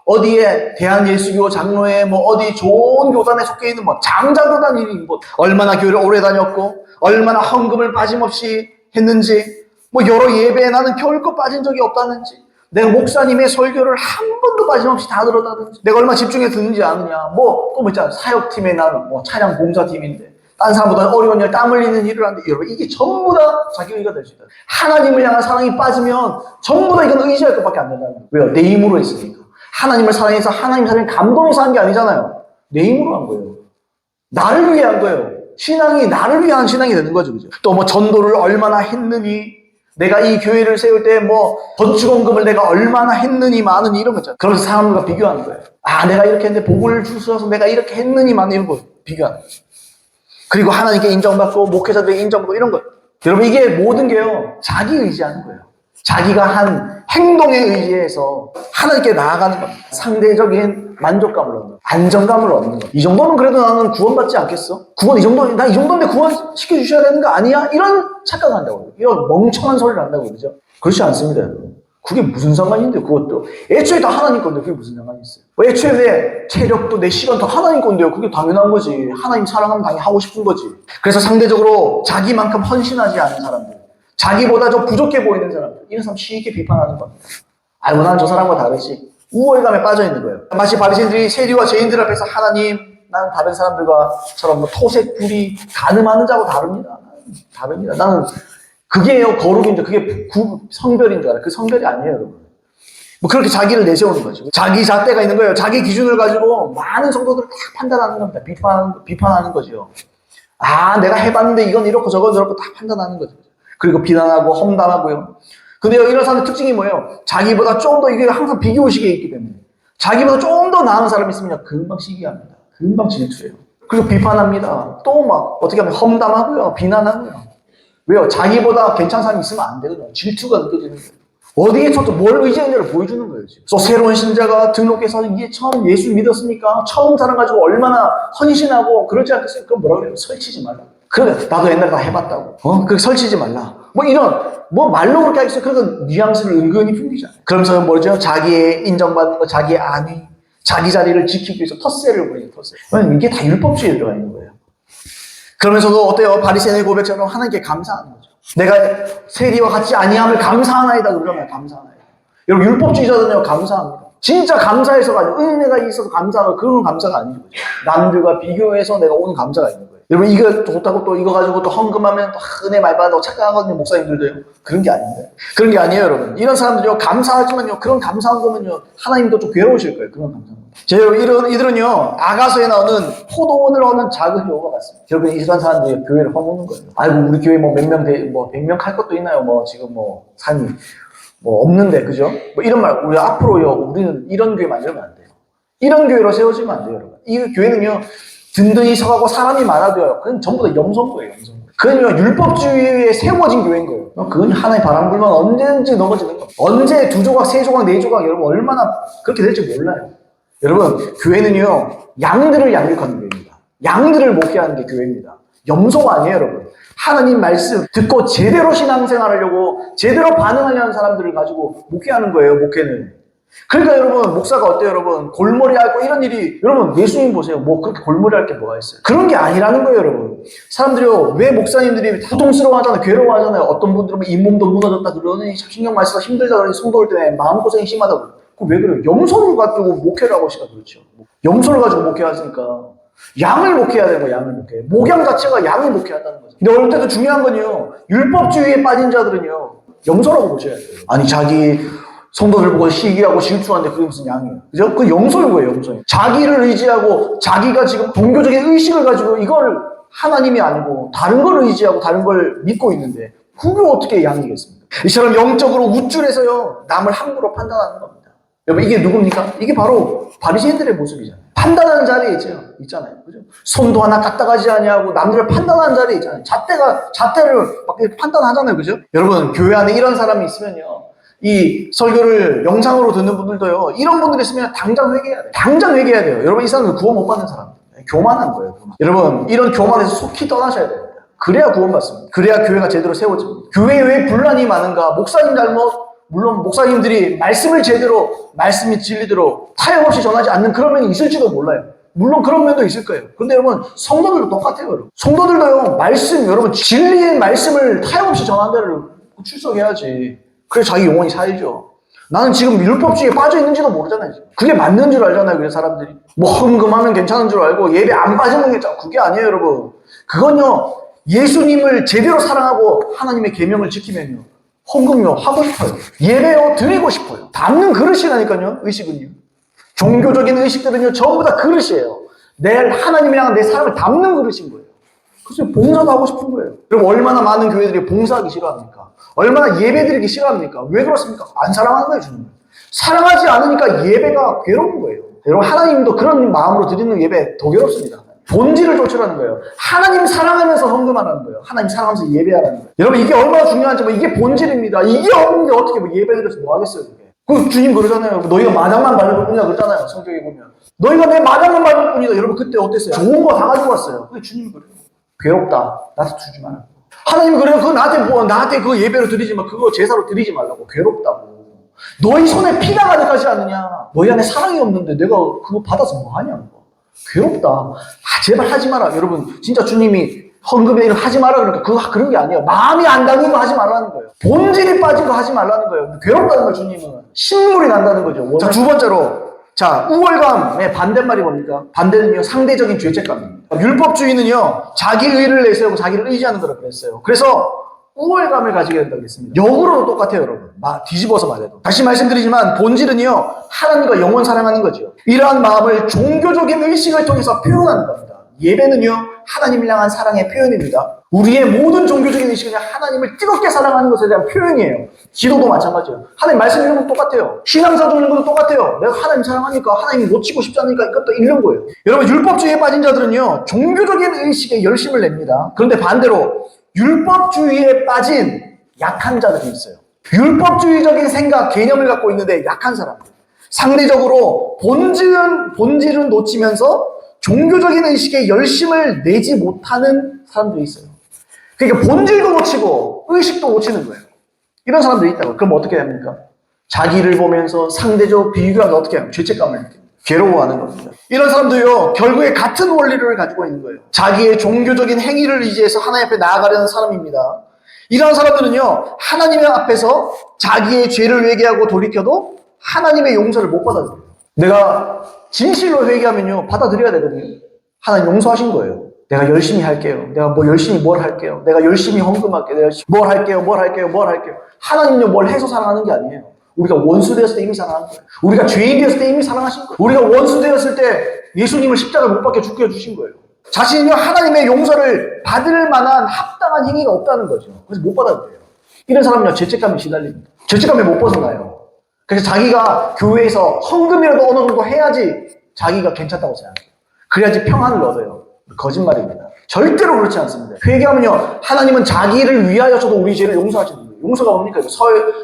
어디에 대한예수교 장로회 어디 좋은 교단에 속해 있는 장자교단이 얼마나 교회를 오래 다녔고 얼마나 헌금을 빠짐없이 했는지 여러 예배에 나는 결코 빠진 적이 없다는지 내가 목사님의 설교를 한 번도 빠짐없이 다 들었다든지 내가 얼마나 집중해 듣는지 아느냐 또 있잖아 사역팀에 나는 차량 봉사팀인데 딴 사람보다 어려운 일 땀 흘리는 일을 하는데 여러분 이게 전부 다 자기 의가 될 수 있다. 하나님을 향한 사랑이 빠지면 전부 다 이건 의지할 것밖에 안 된다는 거예요. 왜요? 내 힘으로 했으니까. 하나님을 사랑해서 하나님 사랑에 감동해서 한 게 아니잖아요. 내 힘으로 한 거예요. 나를 위해 한 거예요. 신앙이 나를 위한 신앙이 되는 거죠. 그죠? 또 전도를 얼마나 했느니, 내가 이 교회를 세울 때 건축원금을 내가 얼마나 했느니, 많으니 이런 거죠. 그러면서 사람들과 비교하는 거예요. 내가 이렇게 했는데 복을 주셔서 내가 이렇게 했느니, 많으니 이런 거 비교하는 거예요. 그리고 하나님께 인정받고 목회자들에게 인정받고 이런 거예요. 여러분 이게 모든 게요. 자기 의지하는 거예요. 자기가 한 행동에 의지해서 하나님께 나아가는 겁니다. 상대적인 만족감을 얻는, 안정감을 얻는 겁니다. 이 정도면 그래도 나는 구원받지 않겠어? 나 이 정도인데 구원시켜주셔야 되는 거 아니야? 이런 착각을 한다고요. 이런 멍청한 소리를 한다고요. 그죠? 그렇지 않습니다, 여러분. 그게 무슨 상관인데, 그것도. 애초에 다 하나님 건데, 그게 무슨 상관이 있어요? 애초에 내 체력도 내 시간 다 하나님 건데요. 그게 당연한 거지. 하나님 사랑하면 당연히 하고 싶은 거지. 그래서 상대적으로 자기만큼 헌신하지 않은 사람들, 자기보다 좀 부족해 보이는 사람들, 이런 사람 쉽게 비판하는 겁니다. 난 저 사람과 다르지. 우월감에 빠져 있는 거예요. 마치 바리새인들이 세리와 죄인들 앞에서 하나님, 나는 다른 사람들과처럼 토색불이 가늠하는 자고 다릅니다. 다릅니다. 나는 그게요 거룩인 줄, 그게 성별인 줄 알아요. 그 성별이 아니에요, 여러분. 그렇게 자기를 내세우는 거죠. 자기 잣대가 있는 거예요. 자기 기준을 가지고 많은 성도들을 다 판단하는 겁니다. 비판하는 거죠. 내가 해봤는데 이건 이렇고 저건 저렇고 다 판단하는 거죠. 그리고 비난하고 험담하고요. 근데 이런 사람의 특징이 뭐예요? 자기보다 좀 더 이게 항상 비교의식에 있기 때문에 자기보다 좀 더 나은 사람이 있으면 금방 시기합니다. 금방 질투해요. 그리고 비판합니다. 또 어떻게 하면 험담하고요. 비난하고요. 왜요? 자기보다 괜찮은 사람이 있으면 안 되거든요. 질투가 느껴지는 거예요. 어디에서도 뭘 의지했냐를 보여주는 거예요. 지금. 그래서 새로운 신자가 등록해서 이게 처음 예수 믿었으니까 처음 사람 가지고 얼마나 헌신하고 그러지 않겠어요? 그럼 뭐라고 해요? 설치지 말라. 그래, 나도 옛날에 다 해봤다고. 그렇게 설치지 말라. 말로 그렇게 하겠어요? 그래서 뉘앙스를 은근히 풍기잖아요. 그러면서 뭐죠? 자기의 인정받는 거, 자기의 안위, 자기 자리를 지키기 위해서 텃세를 부리는 텃세. 이게 다 율법주의에 들어가 있는 거예요. 그러면서도 어때요? 바리새인의 고백처럼 하나님께 감사하는 거죠. 내가 세리와 같이 아니함을 감사하나이다 그러면 감사하나이다. 여러분 율법주의자들은요 감사합니다. 진짜 감사해서가 아니고 은혜가 있어서 감사하고 그런 감사가 아닌 거죠. 남들과 비교해서 내가 오는 감사가 있는 거예요. 여러분 이거 좋다고 또 이거 가지고 또 헌금하면 또 은혜 많이 받아도 착각하거든요. 목사님들도요. 그런 게 아닌데. 그런 게 아니에요, 여러분. 이런 사람들요 감사하지만요 그런 감사한 거면요 하나님도 좀 괴로우실 거예요. 그런 감사한 거. 제 여러분 이들은요 아가서에 나오는 포도원을 얻는 작은 여우와 같습니다. 결국엔 이런 사람들이 교회를 허무는 거예요. 아이고 우리 교회 뭐 몇 명 뭐 100명 할 것도 있나요? 뭐 지금 뭐 산이 뭐 없는데 그죠? 뭐 이런 말 우리 앞으로요 우리는 이런 교회 만들면 안 돼요. 이런 교회로 세워지면 안 돼요, 여러분. 이 교회는요 든든히 서가고 사람이 많아도요 그건 전부 다 염소거예요, 염소. 그건요 율법주의에 세워진 교회인 거예요. 그건 하나의 바람 불면 언제든지 넘어지는 거예요. 언제 2조각, 3조각, 4조각 여러분 얼마나 그렇게 될지 몰라요. 여러분 교회는요 양들을 양육하는 교회입니다. 양들을 목회하는 게 교회입니다. 염소가 아니에요, 여러분. 하나님 말씀 듣고 제대로 신앙생활하려고 제대로 반응하려는 사람들을 가지고 목회하는 거예요, 목회는. 그러니까 여러분 목사가 어때요, 여러분? 골머리 앓고 이런 일이 여러분 예수님 보세요. 뭐 그렇게 골머리 할 게 뭐가 있어요? 그런 게 아니라는 거예요, 여러분. 사람들이요 왜 목사님들이 고통스러워하잖아요, 괴로워하잖아요. 어떤 분들은 잇몸도 무너졌다 그러니 신경 많이 써서 힘들다 그러니 숨 돌 때 마음고생이 심하다고. 그 왜 그래요? 염소를 가지고 목회를 하고 싶다 그렇죠. 염소를 가지고 목회하니까 양을 목회해야 되는 거예요. 양을 목회. 목양 자체가 양을 목회한다는 거죠. 근데 어릴 때도 중요한 건요 율법주의에 빠진 자들은요 염소라고 보셔야 돼요. 아니 자기 성도들 보고 시기하고 질투하는데 그게 무슨 양이에요, 그죠? 그 염소인 거예요, 염소. 자기를 의지하고 자기가 지금 종교적인 의식을 가지고 이걸 하나님이 아니고 다른 걸 의지하고 다른 걸 믿고 있는데 그게 어떻게 양이겠습니까? 이처럼 영적으로 우쭐해서요 남을 함부로 판단하는 겁니다. 여러분 이게 누굽니까? 이게 바로 바리새인들의 모습이잖아요. 판단하는 자리에 있잖아요. 그죠? 손도 하나 까딱하지 아니하고 남들을 판단하는 자리에 있잖아요. 잣대를 막 판단하잖아요. 그죠? 여러분 교회 안에 이런 사람이 있으면요 이 설교를 영상으로 듣는 분들도요 이런 분들이 있으면 당장 회개해야 돼요. 당장 회개해야 돼요. 여러분 이 사람은 구원 못 받는 사람. 교만한 거예요. 교만. 여러분 이런 교만에서 속히 떠나셔야 됩니다. 그래야 구원받습니다. 그래야 교회가 제대로 세워집니다. 교회에 왜 분란이 많은가? 목사님 잘못, 물론 목사님들이 말씀을 제대로 말씀이 진리대로 타협 없이 전하지 않는 그런 면이 있을지도 몰라요. 물론 그런 면도 있을 거예요. 근데 여러분 성도들도 똑같아요. 여러분. 성도들도요 말씀 여러분 진리의 말씀을 타협 없이 전하는 데를 출석해야지. 그래서 자기 영혼이 살죠. 나는 지금 율법주의에 빠져 있는지도 모르잖아요. 그게 맞는 줄 알잖아요. 그래서 사람들이 뭐 헌금하면 괜찮은 줄 알고 예배 안 빠지는 게 그게 아니에요, 여러분. 그건요 예수님을 제대로 사랑하고 하나님의 계명을 지키면요 헌금요 하고 싶어요. 예배요 드리고 싶어요. 담는 그릇이라니까요. 의식은요. 종교적인 의식들은요 전부 다 그릇이에요. 내 하나님이랑 내 사람을 담는 그릇인 거예요. 그래서 봉사도 하고 싶은 거예요. 그럼 얼마나 많은 교회들이 봉사하기 싫어합니까? 얼마나 예배드리기 싫어합니까? 왜 그렇습니까? 안 사랑하는 거예요, 주님을. 사랑하지 않으니까 예배가 괴로운 거예요. 여러분 하나님도 그런 마음으로 드리는 예배 더 괴롭습니다. 본질을 쫓으라는 거예요. 하나님 사랑하면서 헌금하라는 거예요. 하나님 사랑하면서 예배하라는 거예요. 여러분 이게 얼마나 중요한지 뭐 이게 본질입니다. 이게 없는데 어떻게 뭐 예배드려서 뭐 하겠어요, 그게. 그 주님 그러잖아요. 너희가 마당만 밟을 뿐이다 그러잖아요. 성경에 보면. 너희가 내 마당만 밟을 뿐이다. 여러분 그때 어땠어요? 좋은 거 다 가지고 왔어요. 근데 주님이 그래요. 괴롭다. 나한테 주지 마라. 하나님이 그래요. 그거 나한테 그거 예배로 드리지 마. 그거 제사로 드리지 말라고. 괴롭다고. 너희 손에 피가 가득하지 않느냐. 너희 안에 사랑이 없는데 내가 그거 받아서 뭐 하냐고. 괴롭다. 제발 하지 마라. 여러분 진짜 주님이 헌금에 이런 하지 마라 그러니까 그런 게 아니에요. 마음이 안 담긴 거 하지 말라는 거예요. 본질이 빠진 거 하지 말라는 거예요. 괴롭다는 거예요. 주님은. 신물이 난다는 거죠. 자, 두 번째로 자 우월감의 반대말이 뭡니까? 반대는요 상대적인 죄책감입니다. 율법주의는요 자기 의를 내세우고 자기를 의지하는 거라고 그랬어요. 그래서 우월감을 가지게 된다고 했습니다. 역으로도 똑같아요, 여러분. 뒤집어서 말해도. 다시 말씀드리지만 본질은요 하나님과 영원 사랑하는 거죠. 이러한 마음을 종교적인 의식을 통해서 표현하는 겁니다. 예배는요 하나님을 향한 사랑의 표현입니다. 우리의 모든 종교적인 의식은 하나님을 뜨겁게 사랑하는 것에 대한 표현이에요. 기도도 마찬가지예요. 하나님 말씀 읽는 것도 똑같아요. 신앙사 주는 것도 똑같아요. 내가 하나님 사랑하니까 하나님 놓치고 싶지 않으니까 이것도 읽는 거예요. 여러분 율법주의에 빠진 자들은요 종교적인 의식에 열심을 냅니다. 그런데 반대로 율법주의에 빠진 약한 자들이 있어요. 율법주의적인 생각, 개념을 갖고 있는데 약한 사람들. 상대적으로 본질은 놓치면서 종교적인 의식에 열심을 내지 못하는 사람들이 있어요. 그러니까 본질도 놓치고 의식도 놓치는 거예요. 이런 사람들이 있다고. 그럼 어떻게 됩니까? 자기를 보면서 상대적 비교하면서 어떻게 하면 죄책감을 느낍니다. 괴로워하는 겁니다. 이런 사람도요 결국에 같은 원리를 가지고 있는 거예요. 자기의 종교적인 행위를 의지해서 하나님 앞에 나아가려는 사람입니다. 이런 사람들은요 하나님 앞에서 자기의 죄를 회개하고 돌이켜도 하나님의 용서를 못 받아들여요. 내가 진실로 회개하면요, 받아들여야 되거든요. 하나님 용서하신 거예요. 내가 열심히 할게요. 내가 뭐 열심히 뭘 할게요. 내가 열심히 헌금할게요. 내가 뭘 할게요. 하나님요, 뭘 해서 사랑하는 게 아니에요. 우리가 원수 되었을 때 이미 사랑한 거예요. 우리가 죄인 되었을 때 이미 사랑하신 거예요. 우리가 원수 되었을 때 예수님을 십자가 못 박혀 죽게 해주신 거예요. 자신이 하나님의 용서를 받을 만한 합당한 행위가 없다는 거죠. 그래서 못 받아들여요. 이런 사람은요, 죄책감에 시달립니다. 죄책감에 못 벗어나요. 그래서 자기가 교회에서 헌금이라도 어느 정도 해야지 자기가 괜찮다고 생각해요. 그래야지 평안을 얻어요. 거짓말입니다. 절대로 그렇지 않습니다. 회개하면요, 하나님은 자기를 위하여서도 우리 죄를 용서하시는 거예요. 용서가 뭡니까?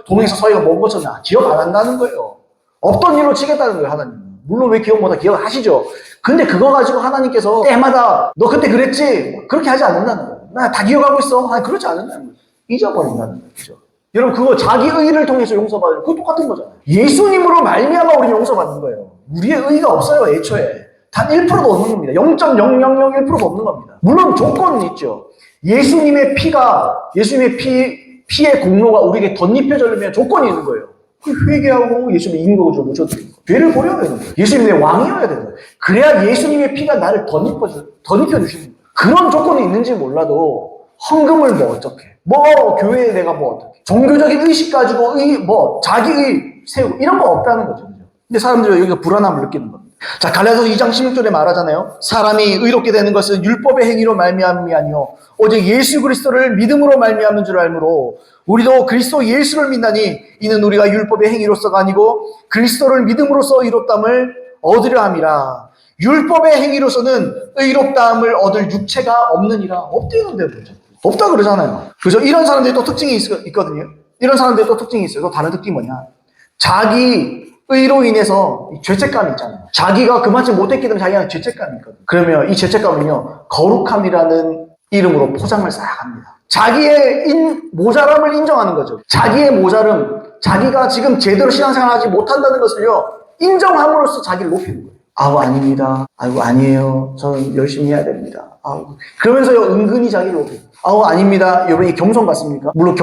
동에서 서해가 먼 것처럼 기억 안 한다는 거예요. 없던 일로 치겠다는 거예요, 하나님은. 물론 왜 기억 못하 기억하시죠. 근데 그거 가지고 하나님께서 때마다 너 그때 그랬지? 그렇게 하지 않는다는 거예요. 나 다 기억하고 있어. 아니, 그렇지 않는다는 거예요. 잊어버린다는 거죠. 여러분, 그거 자기 의를 통해서 용서받아요. 그거 똑같은 거잖아요. 예수님으로 말미암아 우리는 용서받는 거예요. 우리의 의가 없어요, 애초에. 단 1%도 없는 겁니다. 0.0001%도 없는 겁니다. 물론 조건은 있죠. 예수님의 피의 공로가 우리에게 덧입혀지려면 조건이 있는 거예요. 그 회개하고 예수님의 인격으로 모셔드리는 거예요. 죄를 버려야 되는 거예요. 예수님의 왕이어야 되는 거예요. 그래야 예수님의 피가 나를 덧입혀주시는 거예요. 그런 조건이 있는지 몰라도 헌금을 뭐 어떻게, 교회에 내가 뭐 어떻게, 종교적인 의식 가지고 자기의 세우고 이런 거 없다는 거죠. 근데 사람들이 여기가 불안함을 느끼는 겁니다. 자, 갈라디아서 2장 16절에 말하잖아요. 사람이 의롭게 되는 것은 율법의 행위로 말미암음이 아니요 오직 예수 그리스도를 믿음으로 말미암는 줄 알므로 우리도 그리스도 예수를 믿나니 이는 우리가 율법의 행위로서가 아니고 그리스도를 믿음으로써 의롭다함을 얻으려 함이라. 율법의 행위로서는 의롭다함을 얻을 육체가 없느니라. 없대는데 그렇죠. 없다 그러잖아요. 그래서 이런 사람들이 또 특징이 있거든요. 이런 사람들이 또 특징이 있어요. 또 다른 특징이 뭐냐? 자기 의로 인해서 죄책감이 있잖아요. 자기가 그만큼 못했기 때문에 자기가 죄책감이 있거든요. 그러면 이 죄책감은요, 거룩함이라는 이름으로 포장을 싹 합니다. 자기의 모자람을 인정하는 거죠. 자기의 모자람, 자기가 지금 제대로 신앙생활을 하지 못한다는 것을요, 인정함으로써 자기를 높이는 거예요. 아닙니다. 아니에요. 저는 열심히 해야 됩니다. 그러면서요, 은근히 자기를 높여요. 아닙니다. 여러분, 이 겸손 같습니까? 물론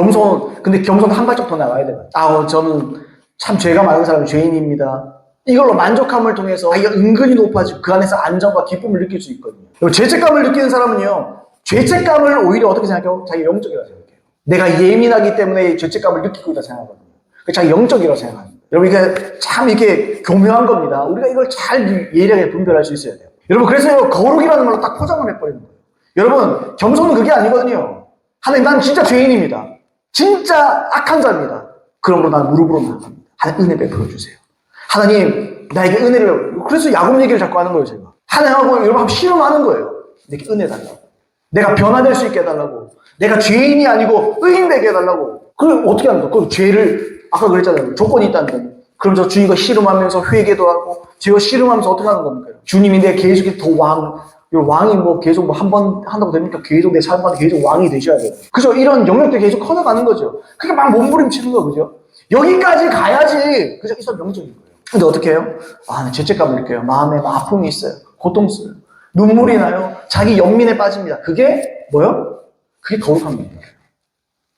근데 겸손 한 발짝 더 나가야 돼요. 저는 참 죄가 많은 사람이 죄인입니다. 이걸로 만족함을 통해서 자기가 은근히 높아지고 그 안에서 안정과 기쁨을 느낄 수 있거든요. 죄책감을 느끼는 사람은요, 죄책감을 오히려 어떻게 생각해요? 자기 영적이라고 생각해요. 내가 예민하기 때문에 죄책감을 느끼고 있다 생각하거든요. 자기 영적이라고 생각합니다. 여러분, 이게 참 이게 교묘한 겁니다. 우리가 이걸 잘 예리하게 분별할 수 있어야 돼요. 여러분, 그래서 거룩이라는 걸로 딱 포장을 해버리는 거예요. 여러분, 겸손은 그게 아니거든요. 하나님, 난 진짜 죄인입니다. 진짜 악한 자입니다. 그러므로 난 무릎으로 나갑니다. 하나님, 은혜 베풀어 주세요. 하나님, 나에게 은혜를. 그래서 야곱 얘기를 자꾸 하는 거예요, 제가. 하나님하고 여러분 한번 실험하는 거예요. 내게 은혜 달라고. 내가 변화될 수 있게 해달라고. 내가 죄인이 아니고 의인 되게 해달라고. 그럼 어떻게 하는 거예요? 그 죄를, 아까 그랬잖아요. 조건이 있다는 거예요. 그럼 저 주님과 씨름하면서 회개도 하고, 제가 씨름하면서 어떻게 하는 겁니까? 주님이 내 계속 더 왕이 계속 한 번 한다고 됩니까? 계속 내 삶 가운데 계속 왕이 되셔야 돼요. 그죠? 이런 영역들이 계속 커져가는 거죠. 그게 막 몸부림치는 거, 그죠? 여기까지 가야지. 그죠? 이 사람 영적인 거예요. 근데 어떻게 해요? 죄책감을 느껴요. 마음에 아픔이 있어요. 고통스러워요. 눈물이 나요. 자기 연민에 빠집니다. 그게 뭐요? 그게 거룩함입니다.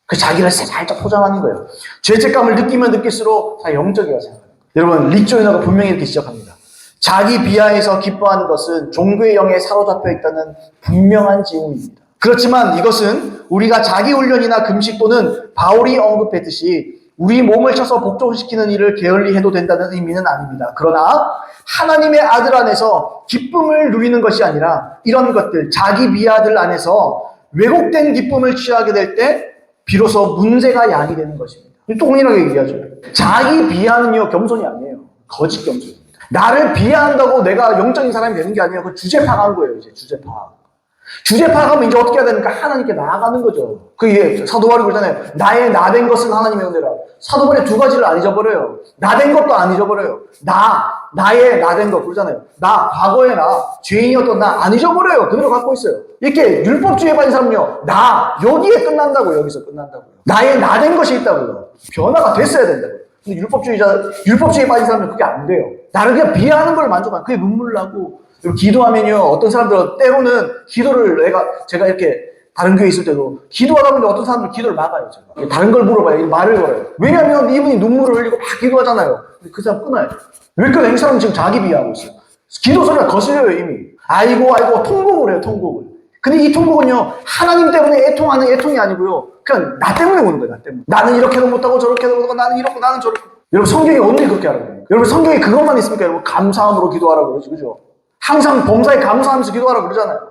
그 자기를 살짝 포장하는 거예요. 죄책감을 느끼면 느낄수록 다 영적이라고 생각합니다. 여러분, 릭조이너가 분명히 이렇게 지적합니다. 자기 비하에서 기뻐하는 것은 종교의 영에 사로잡혀 있다는 분명한 징후입니다. 그렇지만 이것은 우리가 자기 훈련이나 금식 또는 바울이 언급했듯이 우리 몸을 쳐서 복종시키는 일을 게을리 해도 된다는 의미는 아닙니다. 그러나 하나님의 아들 안에서 기쁨을 누리는 것이 아니라 이런 것들, 자기 비하들 안에서 왜곡된 기쁨을 취하게 될 때 비로소 문제가 야기되는 것입니다. 동일하게 얘기하죠. 자기 비하는요, 겸손이 아니에요. 거짓 겸손입니다. 나를 비하한다고 내가 영적인 사람이 되는 게 아니에요. 그 주제 파악한 거예요, 이제 주제 파악. 주제 파악하면 이제 어떻게 해야 되니까 하나님께 나아가는 거죠. 그게 사도 바울이 그러잖아요. 나의 나된 것은 하나님의 은혜라. 사도 바울이 두 가지를 안 잊어버려요. 나된 것도 안 잊어버려요. 나의 나된 것 그러잖아요. 과거의 죄인이었던 나 안 잊어버려요. 그대로 갖고 있어요. 이렇게 율법주의에 빠진 사람은요, 여기에 끝난다고요. 여기서 끝난다고요. 나의 나된 것이 있다고요. 변화가 됐어야 된다고요. 근데 율법주의에 빠진 사람은 그게 안 돼요. 나를 그냥 비하하는 걸 만족하는, 그게 눈물 나고, 기도하면요, 어떤 사람들은 때로는 기도를 제가 이렇게 다른 교회 있을 때도 기도하다 보니 어떤 사람들 기도를 막아요. 제가. 다른 걸 물어봐요. 말을 걸어요. 왜냐하면 이분이 눈물을 흘리고 막 기도하잖아요. 근데 그 사람 끊어요. 왜 끊어요? 이 사람은 지금 자기 비하하고 있어요. 기도 소리가 거슬려요 이미. 아이고 통곡을 해요. 통곡을. 근데 이 통곡은요 하나님 때문에 애통하는 애통이 아니고요 그냥 나 때문에 오는 거예요. 나 때문에. 나는 이렇게도 못하고 저렇게도 못하고 나는 이렇고 나는 저렇고. 여러분 성경이 언제 그렇게 하라고? 여러분 성경에 그것만 있습니까? 여러분 감사함으로 기도하라고 그러죠. 그죠? 항상 범사에 감사하면서 기도하라고 그러잖아요.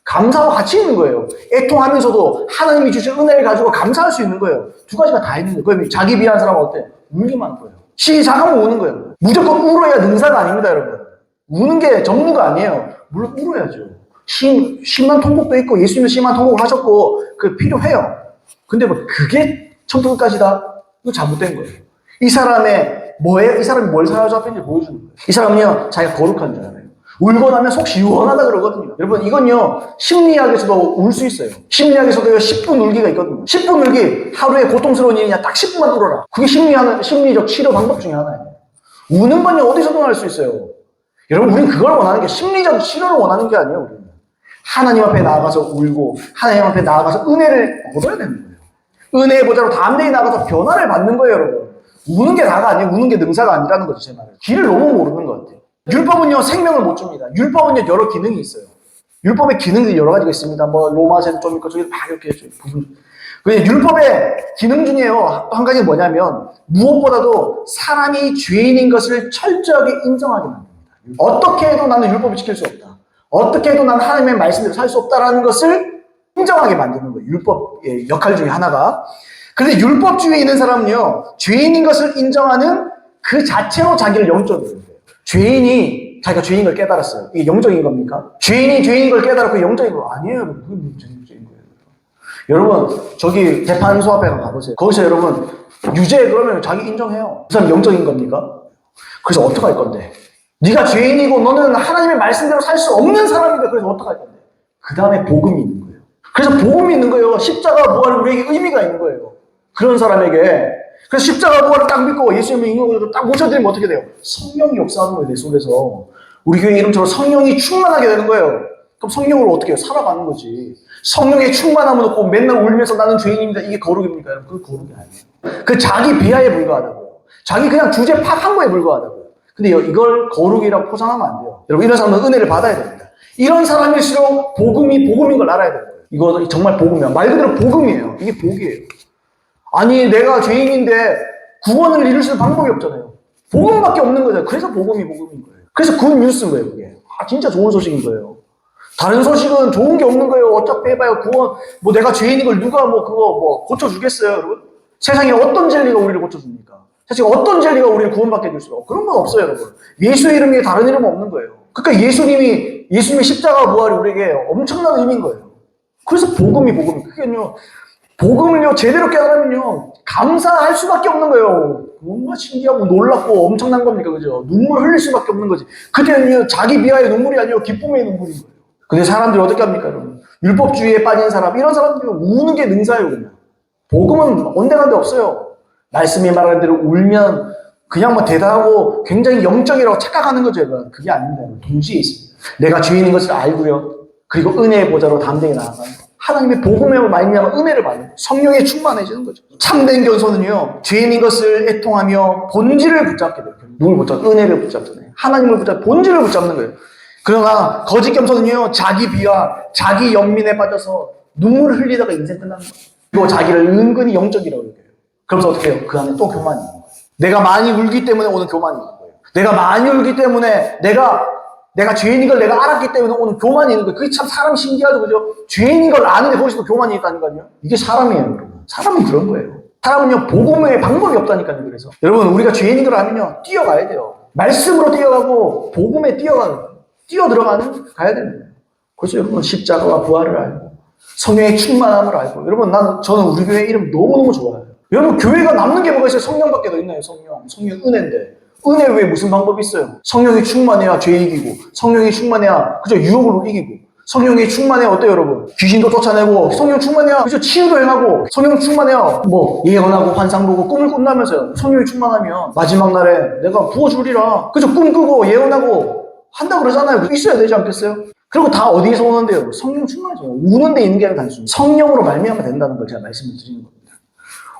감사와 같이 있는 거예요. 애통하면서도 하나님이 주신 은혜를 가지고 감사할 수 있는 거예요. 두 가지가 다 있는 거예요. 그럼 자기 비하한 사람은 어때? 울기만 한 거예요. 시작하면 우는 거예요. 무조건 울어야 능사가 아닙니다, 여러분. 우는 게 전부가 아니에요. 물론 울어야죠. 심한 통곡도 있고 예수님도 심한 통곡을 하셨고 그 필요해요. 근데 뭐 그게 천국까지다? 이거 잘못된 거예요. 이 사람의 뭐예요? 이 사람이 뭘 사로잡힌지 보여주는 거예요. 이 사람은요 자기가 거룩한 줄 알아요. 울고 나면 속 시원하다 그러거든요. 여러분 이건요 심리학에서도 울 수 있어요. 심리학에서도 10분 울기가 있거든요. 10분 울기 하루에 고통스러운 일이냐 딱 10분만 울어라. 그게 심리적 치료 방법 중에 하나예요. 우는 건요 어디서든 할 수 있어요. 여러분 우리는 그걸 원하는 게 심리적 치료를 원하는 게 아니에요. 우리는 하나님 앞에 나아가서 울고 하나님 앞에 나아가서 은혜를 얻어야 되는 거예요. 은혜의 보좌로 담대히 나가서 변화를 받는 거예요. 여러분 우는 게 나가 아니에요. 우는 게 능사가 아니라는 거죠. 제 말은 길을 너무 모르는 것 같아요. 율법은요 생명을 못 줍니다. 율법은요 여러 기능이 있어요. 율법의 기능들이 여러 가지가 있습니다. 뭐 로마서는 좀 있고 저기 막 이렇게 부분. 근데 율법의 기능 중에요 한 가지는 뭐냐면 무엇보다도 사람이 죄인인 것을 철저하게 인정하게 만듭니다. 어떻게 해도 나는 율법을 지킬 수 없다. 어떻게 해도 나는 하나님의 말씀대로 살 수 없다라는 것을 인정하게 만드는 거예요. 율법의 역할 중에 하나가. 그런데 율법주의에 있는 사람은요 죄인인 것을 인정하는 그 자체로 자기를 영적으로 해요. 죄인이 자기가 죄인인 걸 깨달았어요. 이게 영적인 겁니까? 죄인이 죄인인 걸 깨달았고 영적인 거 아니에요. 여러분. 그게 문제인 거예요. 여러분 저기 재판소 앞에 가보세요. 거기서 여러분 유죄 그러면 자기 인정해요. 그 사람 영적인 겁니까? 그래서 어떡할 건데? 네가 죄인이고 너는 하나님의 말씀대로 살 수 없는 사람인데 그래서 어떡할 건데? 그 다음에 복음이 있는 거예요. 그래서 복음이 있는 거예요. 십자가 부활은 우리에게 의미가 있는 거예요. 그런 사람에게. 그래서 십자가 부활을 딱 믿고 예수님을 인용으로 딱 모셔드리면 어떻게 돼요? 성령이 역사하는 거예요. 내 속에서. 우리 교회 이름처럼 성령이 충만하게 되는 거예요. 그럼 성령으로 어떻게 해요? 살아가는 거지. 성령의 충만함을 놓고 맨날 울면서 나는 죄인입니다. 이게 거룩입니까? 여러분? 그건 거룩이 아니에요. 그 자기 비하에 불과하다고요. 자기 그냥 주제 파악한 거에 불과하다고요. 근데 이걸 거룩이라고 포장하면 안 돼요. 여러분 이런 사람은 은혜를 받아야 됩니다. 이런 사람일수록 복음인 걸 알아야 돼요. 이거 정말 복음이야. 말 그대로 복음이에요. 이게 복이에요. 아니 내가 죄인인데 구원을 이룰 수 있는 방법이 없잖아요. 복음밖에 없는 거죠. 그래서 복음인 거예요. 그래서 굿 뉴스인 거예요. 그게. 진짜 좋은 소식인 거예요. 다른 소식은 좋은 게 없는 거예요. 어차피 해봐요. 구원 뭐 내가 죄인인 걸 누가 그거 고쳐주겠어요, 여러분? 세상에 어떤 진리가 우리를 고쳐줍니까? 사실 어떤 진리가 우리를 구원받게 해줄 수가 그런 건 없어요, 여러분. 예수의 이름 위에 다른 이름은 없는 거예요. 그러니까 예수님의 십자가 부활이 우리에게 엄청난 의미인 거예요. 그래서 그게요. 복음을요 제대로 깨달으면요 감사할 수밖에 없는 거예요. 뭔가 신기하고 놀랍고 엄청난 겁니까, 그죠? 눈물 흘릴 수밖에 없는 거지. 그때는요 자기 비하의 눈물이 아니고 기쁨의 눈물인 거예요. 근데 사람들이 어떻게 합니까, 여러분? 율법주의에 빠진 사람, 이런 사람들이 우는 게 능사예요, 그냥. 복음은 언젠가도 없어요. 말씀이 말하는 대로 울면 그냥 뭐 대단하고 굉장히 영적이라고 착각하는 거죠, 여러분. 그게 아닙니다. 동시에 있습니다. 내가 죄인인 것을 알고요. 그리고 은혜의 보좌로 담대히 나아가는 하나님의 복음에 말미암아 은혜를 받는 성령에 충만해지는 거죠. 참된 견손은요 죄인인 것을 애통하며 본질을 붙잡게 돼요. 누굴 붙잡? 은혜를 붙잡잖아요. 하나님을 붙잡, 본질을 붙잡는 거예요. 그러나 거짓 겸손은요 자기 비하, 자기 연민에 빠져서 눈물을 흘리다가 인생 끝나는 거예요. 그리고 자기를 은근히 영적이라고 얘기해요. 그러면서 어떻게 해요? 그 안에 또 교만이 있는 거예요. 내가 많이 울기 때문에 오는 교만이 있는 거예요. 내가 많이 울기 때문에 내가 죄인인 걸 내가 알았기 때문에 오늘 교만이 있는 거예요. 그게 참 사람 신기하죠, 그죠? 죄인인 걸 아는데 거기서도 교만이 있다니까요. 이게 사람이에요, 여러분. 사람은 그런 거예요. 사람은요, 복음의 방법이 없다니까요, 그래서. 여러분, 우리가 죄인인 걸 알면요, 뛰어가야 돼요. 말씀으로 뛰어가고, 복음에 뛰어들어가는, 가야 됩니다. 그래서 여러분, 십자가와 부활을 알고, 성령의 충만함을 알고, 여러분, 저는 우리 교회 이름 너무너무 좋아요. 여러분, 교회가 남는 게 뭐가 있어요? 성령밖에 더 있나요, 성령? 성령 은혜인데. 은혜 외에 무슨 방법이 있어요? 성령이 충만해야 죄 이기고, 성령이 충만해야, 그죠? 유혹을 이기고, 성령이 충만해야 어때요, 여러분? 귀신도 쫓아내고, 성령 충만해야, 그죠? 치유도 행하고, 성령 충만해야, 예언하고, 환상 보고, 꿈을 꾼다면서요. 성령이 충만하면, 마지막 날에 내가 부어주리라. 그죠? 꿈 꾸고, 예언하고, 한다고 그러잖아요. 있어야 되지 않겠어요? 그리고 다 어디에서 오는데요? 성령 충만이죠. 우는 데 있는 게 아니라 단순히 성령으로 말미암아 된다는 걸 제가 말씀을 드리는 겁니다.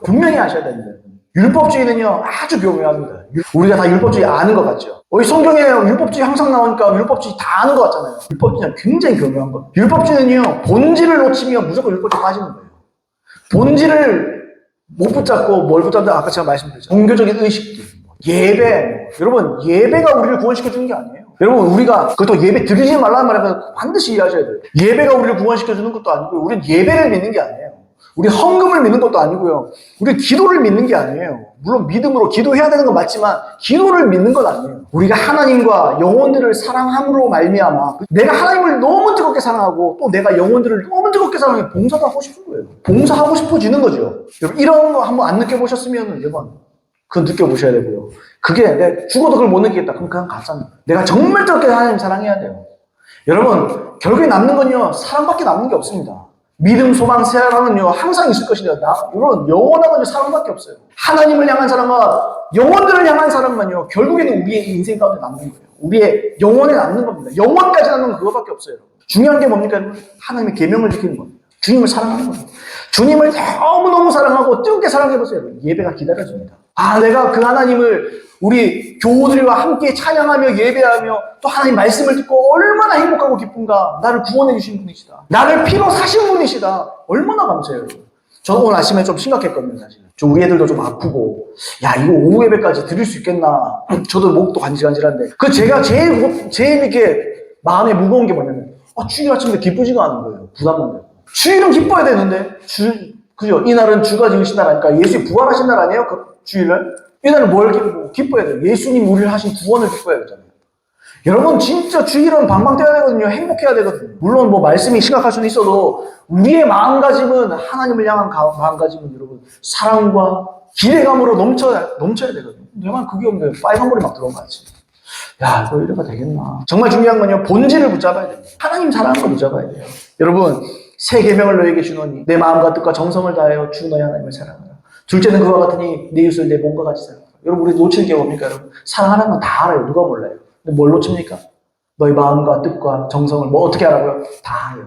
분명히 아셔야 됩니다. 율법주의는요 아주 교묘합니다. 우리가 다 율법주의 아는 것 같죠? 성경에 율법주의 항상 나오니까 율법주의 다 아는 것 같잖아요. 율법주의는 굉장히 교묘한 겁니다. 율법주의는요 본질을 놓치면 무조건 율법주의 빠지는 거예요. 본질을 못 붙잡고 뭘 붙잡는다 아까 제가 말씀드렸죠. 종교적인 의식들, 예배. 여러분 예배가 우리를 구원시켜주는 게 아니에요. 여러분 우리가 그것도 예배 드리지 말라는 말에 반드시 이해하셔야 돼요. 예배가 우리를 구원시켜주는 것도 아니고요. 우리는 예배를 믿는 게 아니에요. 우리 헌금을 믿는 것도 아니고요. 우리 기도를 믿는 게 아니에요. 물론 믿음으로 기도해야 되는 건 맞지만 기도를 믿는 건 아니에요. 우리가 하나님과 영혼들을 사랑함으로 말미암아 내가 하나님을 너무 뜨겁게 사랑하고 또 내가 영혼들을 너무 뜨겁게 사랑해 봉사도 하고 싶은 거예요. 봉사하고 싶어지는 거죠. 여러분 이런 거 한번 안 느껴보셨으면 여러분 그건 느껴보셔야 되고요. 그게 내가 죽어도 그걸 못 느끼겠다. 그럼 그냥 가짜입니다. 내가 정말 뜨겁게 하나님 사랑해야 돼요. 여러분 결국에 남는 건요 사랑밖에 남는 게 없습니다. 믿음, 소망, 사랑은요 항상 있을 것이다. 여러분 영원한 건요 사랑밖에 없어요. 하나님을 향한 사랑과 영혼들을 향한 사랑만요 결국에는 우리의 인생 가운데 남는 거예요. 우리의 영혼에 남는 겁니다. 영혼까지 남는 건 그거밖에 없어요. 중요한 게 뭡니까? 하나님의 계명을 지키는 겁니다. 주님을 사랑하는 겁니다. 주님을 너무너무 사랑하고 뜨겁게 사랑해보세요. 예배가 기다려집니다. 내가 그 하나님을 우리 교우들과 함께 찬양하며 예배하며 또 하나님 말씀을 듣고 얼마나 행복하고 기쁜가. 나를 구원해 주신 분이시다. 나를 피로 사신 분이시다. 얼마나 감사해요. 저는 오늘 아침에 좀 심각했거든요. 사실 우리 애들도 좀 아프고 이거 오후 예배까지 드릴 수 있겠나. 저도 목도 간질간질한데 제가 제일 이렇게 마음에 무거운 게 뭐냐면 주일 아침에 기쁘지가 않은 거예요. 부담만 되고 주일은 기뻐야 되는데 그죠? 이날은 주가 지으신 날 아니까 예수님 부활하신 날 아니에요? 그 주일날? 이날은 뭘 기뻐야 돼요? 예수님 우리를 하신 구원을 기뻐야 되잖아요. 여러분 진짜 주일은 방방 뛰어야 되거든요. 행복해야 되거든요. 물론 말씀이 심각할 수는 있어도 우리의 마음가짐은 하나님을 향한 마음가짐은 여러분 사랑과 기대감으로 넘쳐야 되거든요. 내만 그게 없는데 빨간불이 막 들어온 거 같지. 이거 이래가 되겠나. 정말 중요한 건요 본질을 붙잡아야 돼요. 하나님 사랑하는 거 붙잡아야 돼요. 여러분 새 계명을 너에게 주노니 내 마음과 뜻과 정성을 다하여 주 너의 하나님을 사랑하라. 둘째는 그와 같으니 내 이웃을 내 몸과 같이 사랑하라. 여러분 우리 놓칠 게 뭡니까? 여러분 사랑하는 건 다 알아요. 누가 몰라요. 근데 뭘 놓칩니까? 너의 마음과 뜻과 정성을 어떻게 하라고요? 다하여.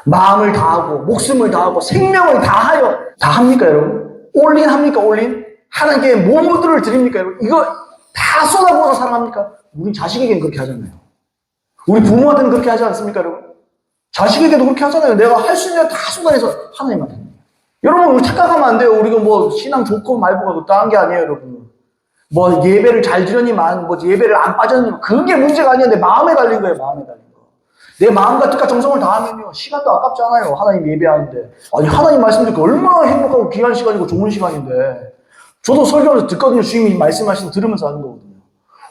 마음을 다하고 목숨을 다하고 생명을 다하여. 다 합니까 여러분? 올인 합니까? 올인? 하나님께 모두를 드립니까 여러분? 이거 다 쏟아부어서 사랑합니까? 우리 자식에게는 그렇게 하잖아요. 우리 부모한테는 그렇게 하지 않습니까 여러분? 자식에게도 그렇게 하잖아요. 내가 할 수 있는 거 다 쏟아내서 하나님한테. 여러분 우리 착각하면 안 돼요. 우리가 신앙 좋고 말고가 그딴 게 아니에요 여러분. 예배를 잘 드렸니만 예배를 안 빠졌니만 그게 문제가 아니야. 내 마음에 달린 거예요. 마음에 달린 거. 내 마음과 뜻과 정성을 다하면요 시간도 아깝지 않아요. 하나님 예배하는데 하나님 말씀 듣고 얼마나 행복하고 귀한 시간이고 좋은 시간인데 저도 설교를 듣거든요. 주님이 말씀하시는 들으면서 하는 거거든요.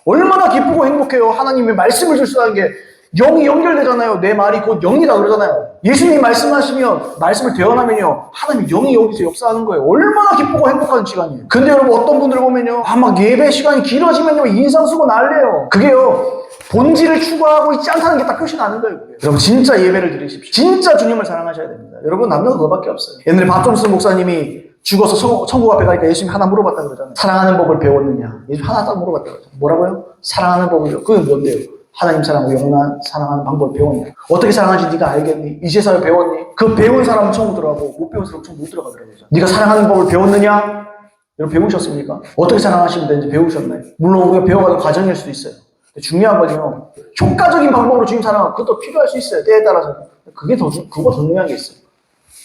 얼마나 기쁘고 행복해요. 하나님의 말씀을 들수다는 게 영이 연결되잖아요. 내 말이 곧 영이다 그러잖아요. 예수님이 말씀하시면 말씀을 대언하면요 하나님 영이 여기서 역사하는 거예요. 얼마나 기쁘고 행복한 시간이에요. 근데 여러분 어떤 분들 보면요 막 예배 시간이 길어지면요 인상 쓰고 난리예요. 그게요 본질을 추구하고 있지 않다는 게 딱 표시 나는 거예요. 그게. 여러분 진짜 예배를 드리십시오. 진짜 주님을 사랑하셔야 됩니다. 여러분 남는 거 그거밖에 없어요. 옛날에 박종수 목사님이 죽어서 천국 앞에 가니까 예수님 하나 물어봤다 그러잖아요. 사랑하는 법을 배웠느냐. 예수님 하나 딱 물어봤다 그러잖아요. 뭐라고요? 사랑하는 법을요. 그게 뭔데요? 하나님 사랑하고 영원한 사랑하는 방법을 배웠냐. 어떻게 사랑하는지 네가 알겠니? 이제서야 배웠니? 그 배운 사람은 천국 들어가고 못 배운 사람은 천국 못 들어가더라고요. 네가 사랑하는 법을 배웠느냐? 여러분 배우셨습니까? 어떻게 사랑하시면 되는지 배우셨나요? 물론 우리가 배워가는 과정일 수도 있어요. 중요한 건요 효과적인 방법으로 주님 사랑하고 그것도 필요할 수 있어요. 때에 따라서. 그거 더 중요한 게 있어요.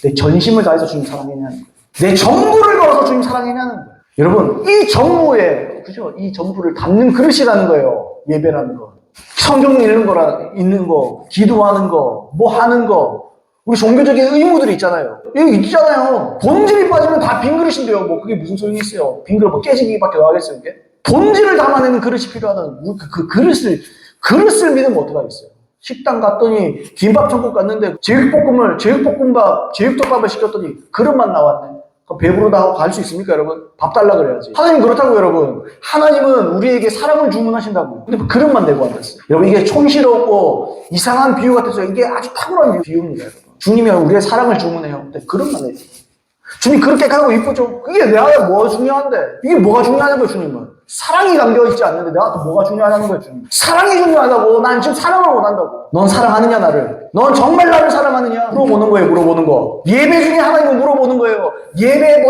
내 전심을 다해서 주님 사랑했냐는 거예요. 내 전부를 걸어서 주님 사랑했냐는 거예요. 여러분 이 전부에 그죠? 이 전부를 담는 그릇이라는 거예요. 예배라는 거. 성경 읽는 거, 기도하는 거, 하는 거. 우리 종교적인 의무들이 있잖아요. 여기 있잖아요. 본질이 빠지면 다 빈 그릇인데요. 그게 무슨 소용이 있어요. 빈 그릇 깨지기밖에 나가겠어요, 이게? 본질을 담아내는 그릇이 필요하다는 그 그릇을 믿으면 어떡하겠어요. 식당 갔더니 김밥 천국 갔는데 제육덮밥을 시켰더니 그릇만 나왔네. 그럼 배부르다 하고 갈 수 있습니까, 여러분? 밥 달라 그래야지. 하나님 그렇다고 여러분. 하나님은 우리에게 사랑을 주문하신다고요. 근데 그릇만 내고 앉았어요. 여러분 이게 촌스럽고 이상한 비유 같아서 이게 아주 탁월한 비유입니다, 여러분. 주님이 우리의 사랑을 주문해요. 근데 그릇만 내요. 주님 그렇게 가고 이쁘죠? 그게 내가 뭐가 중요한데? 이게 뭐가 중요하는 거예요, 주님은? 사랑이 담겨있지 않는데 내가 또 뭐가 중요하다는 거예요, 주님? 사랑이 중요하다고. 난 지금 사랑을 원한다고. 넌 사랑하느냐, 나를? 넌 정말 나를 사랑하느냐? 물어보는 거예요, 물어보는 거. 예배 중에 하나님을 물어보는 거예요. 예배에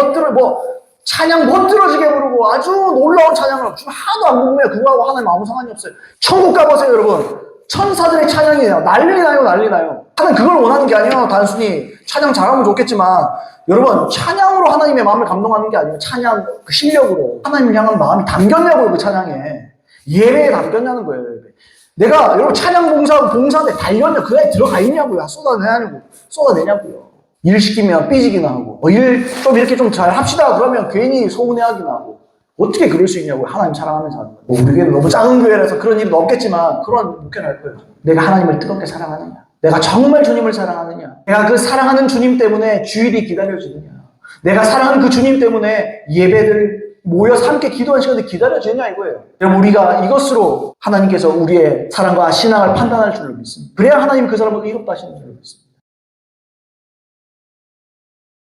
찬양 멋들어지게 부르고 아주 놀라운 찬양을 하나도 안 궁금해요. 그거하고 하나님 아무 상관이 없어요. 천국 가보세요, 여러분. 천사들의 찬양이에요. 난리 나요, 난리 나요. 하나님 그걸 원하는 게 아니에요. 단순히 찬양 잘하면 좋겠지만 여러분 찬양으로 하나님의 마음을 감동하는 게 아니에요. 찬양 그 실력으로 하나님을 향한 마음이 담겼냐고요. 그 찬양에. 예배에 담겼냐는 거예요. 내가 여러분 찬양 봉사하는데 달렸냐? 그 안에 들어가 있냐고요. 쏟아내냐고요. 일 시키면 삐지기나 하고 일 좀 이렇게 좀 잘 합시다 그러면 괜히 소문내하기나 하고 어떻게 그럴 수 있냐고요. 하나님 사랑하는 사람. 우리 교회는 너무 작은 교회라서 그런 일은 없겠지만 그런 목회는 할 거예요. 내가 하나님을 뜨겁게 사랑하느냐? 내가 정말 주님을 사랑하느냐? 내가 그 사랑하는 주님 때문에 주일이 기다려지느냐? 내가 사랑하는 그 주님 때문에 예배들 모여서 함께 기도하는 시간이 기다려지느냐 이거예요. 여러분 우리가 이것으로 하나님께서 우리의 사랑과 신앙을 판단할 줄로 믿습니다. 그래야 하나님 그 사람을 의롭다 하시는 줄로 믿습니다.